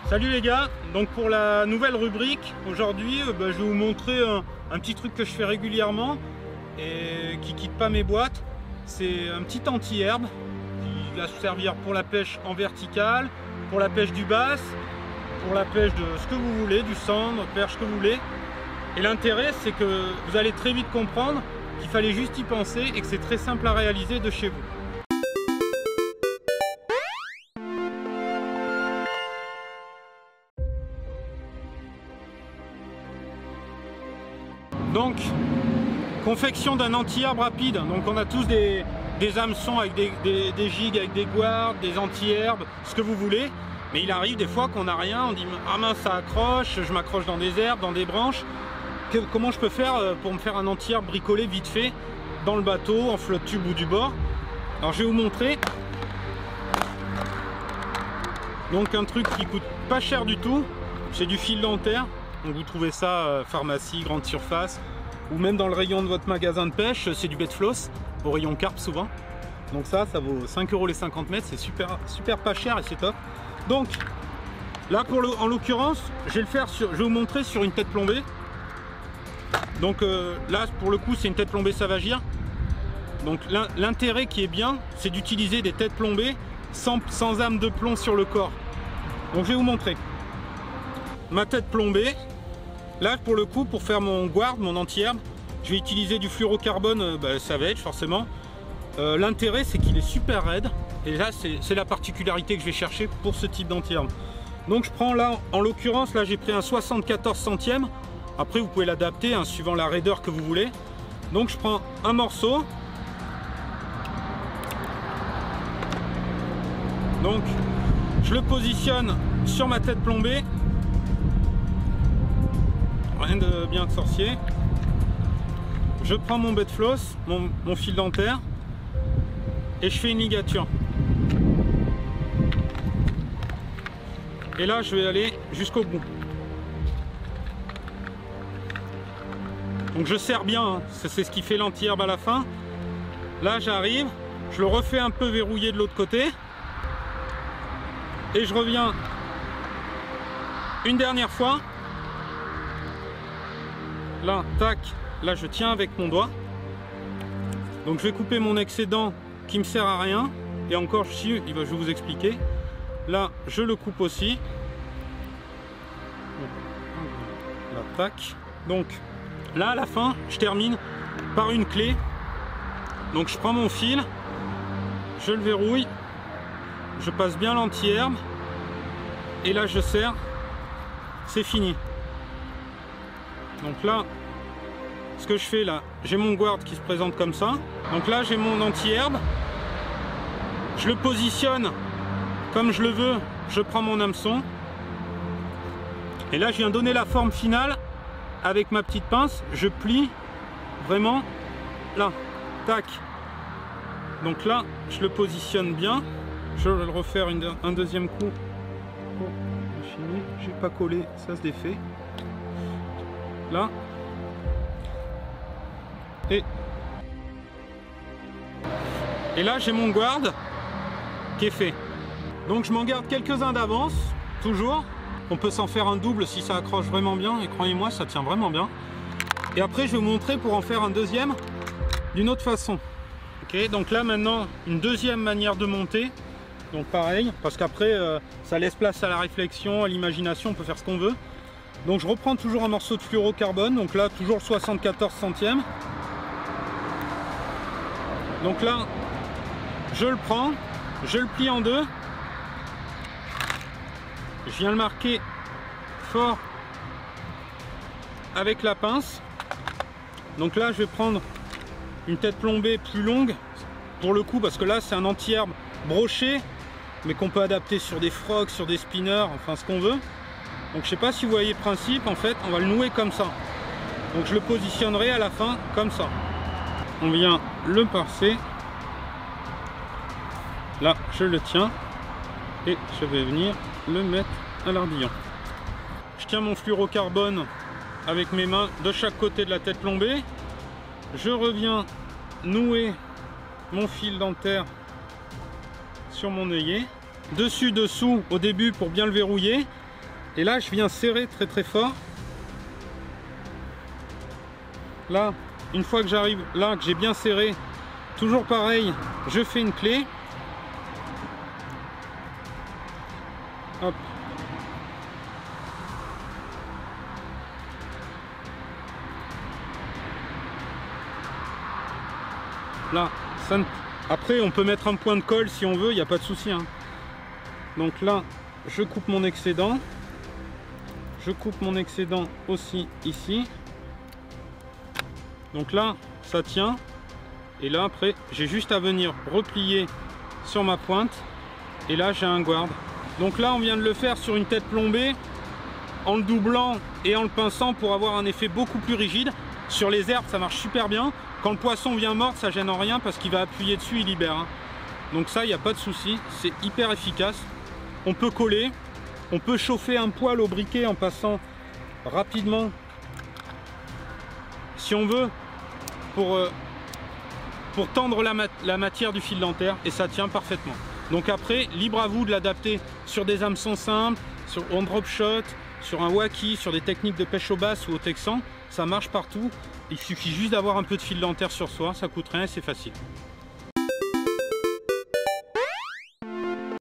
Salut les gars, donc pour la nouvelle rubrique, aujourd'hui je vais vous montrer un petit truc que je fais régulièrement et qui quitte pas mes boîtes. C'est un petit anti-herbe qui va servir pour la pêche en verticale, pour la pêche du bass, pour la pêche de ce que vous voulez, du cendre, perche que vous voulez. Et l'intérêt c'est que vous allez très vite comprendre qu'il fallait juste y penser et que c'est très simple à réaliser de chez vous. Donc, confection d'un anti-herbe rapide. Donc on a tous des hameçons avec des gigs, avec des guards, des anti-herbes, ce que vous voulez. Mais il arrive des fois qu'on n'a rien, on dit ah mince ça accroche, je m'accroche dans des herbes, dans des branches. Comment je peux faire pour me faire un anti-herbe bricolé vite fait dans le bateau, en flotte tube ou du bord? Alors je vais vous montrer. Donc un truc qui coûte pas cher du tout, c'est du fil dentaire. Donc vous trouvez ça pharmacie, grande surface, ou même dans le rayon de votre magasin de pêche, c'est du Betfloss, au rayon carpe souvent. Donc ça vaut 5 € les 50 mètres, c'est super pas cher et c'est top. Donc là en l'occurrence, je vais vous montrer sur une tête plombée. Donc là pour le coup c'est une tête plombée Savagir. Donc l'intérêt qui est bien, c'est d'utiliser des têtes plombées sans âme de plomb sur le corps. Donc je vais vous montrer. Ma tête plombée. Là pour le coup pour faire mon guard, mon anti-herbe, je vais utiliser du fluorocarbone Savage forcément. L'intérêt c'est qu'il est super raide et là c'est la particularité que je vais chercher pour ce type d'anti-herbe. Donc je prends là, en l'occurrence là j'ai pris un 74 centièmes. Après vous pouvez l'adapter suivant la raideur que vous voulez. Donc je prends un morceau. Donc je le positionne sur ma tête plombée. Rien de bien de sorcier. Je prends mon Betfloss, mon fil dentaire, et je fais une ligature. Et là, je vais aller jusqu'au bout. Donc je serre bien, c'est ce qui fait l'anti-herbe à la fin. Là, j'arrive, je le refais un peu verrouiller de l'autre côté, et je reviens une dernière fois. Là, tac, là je tiens avec mon doigt. Donc je vais couper mon excédent qui me sert à rien. Et encore, je vais vous expliquer. Là, je le coupe aussi. Là, tac. Donc là, à la fin, je termine par une clé. Donc je prends mon fil, je le verrouille, je passe bien l'anti-herbe. Et là, je serre. C'est fini. Donc là, ce que je fais là, j'ai mon guard qui se présente comme ça. Donc là, j'ai mon anti-herbe. Je le positionne comme je le veux. Je prends mon hameçon. Et là, je viens donner la forme finale avec ma petite pince. Je plie vraiment là. Tac. Donc là, je le positionne bien. Je vais le refaire un deuxième coup. Oh, fini. J'ai pas collé, ça se défait. Là et là j'ai mon guard qui est fait. Donc je m'en garde quelques-uns d'avance, toujours. On peut s'en faire un double si ça accroche vraiment bien, et croyez-moi ça tient vraiment bien. Et après je vais vous montrer pour en faire un deuxième d'une autre façon. Ok, donc là maintenant une deuxième manière de monter. Donc pareil, parce qu'après ça laisse place à la réflexion, à l'imagination, on peut faire ce qu'on veut. Donc je reprends toujours un morceau de fluorocarbone, donc là toujours le 74 centièmes. Donc là, je le prends, je le plie en deux. Je viens le marquer fort avec la pince. Donc là, je vais prendre une tête plombée plus longue pour le coup, parce que là, c'est un anti-herbe broché, mais qu'on peut adapter sur des frogs, sur des spinners, enfin ce qu'on veut. Donc je sais pas si vous voyez le principe, en fait on va le nouer comme ça. Donc je le positionnerai à la fin comme ça. On vient le passer. Là je le tiens et je vais venir le mettre à l'ardillon. Je tiens mon fluorocarbone avec mes mains de chaque côté de la tête plombée. Je reviens nouer mon fil dentaire sur mon œillet. Dessus, dessous au début pour bien le verrouiller. Et là je viens serrer très très fort. Là, une fois que j'arrive là, que j'ai bien serré, toujours pareil, je fais une clé. Hop. Là, ça ne... Après on peut mettre un point de colle si on veut, il n'y a pas de souci, hein. Donc là, je coupe mon excédent. Je coupe mon excédent aussi ici. Donc là, ça tient. Et là, après, j'ai juste à venir replier sur ma pointe. Et là, j'ai un guard. Donc là, on vient de le faire sur une tête plombée, en le doublant et en le pinçant pour avoir un effet beaucoup plus rigide. Sur les herbes, ça marche super bien. Quand le poisson vient mordre, ça gêne en rien parce qu'il va appuyer dessus, il libère, hein. Donc ça, il n'y a pas de souci. C'est hyper efficace. On peut coller. On peut chauffer un poil au briquet en passant rapidement, si on veut, pour tendre la matière du fil dentaire, et ça tient parfaitement. Donc après, libre à vous de l'adapter sur des hameçons simples, sur un drop shot, sur un waki, sur des techniques de pêche au basse ou au texan. Ça marche partout. Il suffit juste d'avoir un peu de fil dentaire sur soi, ça coûte rien et c'est facile.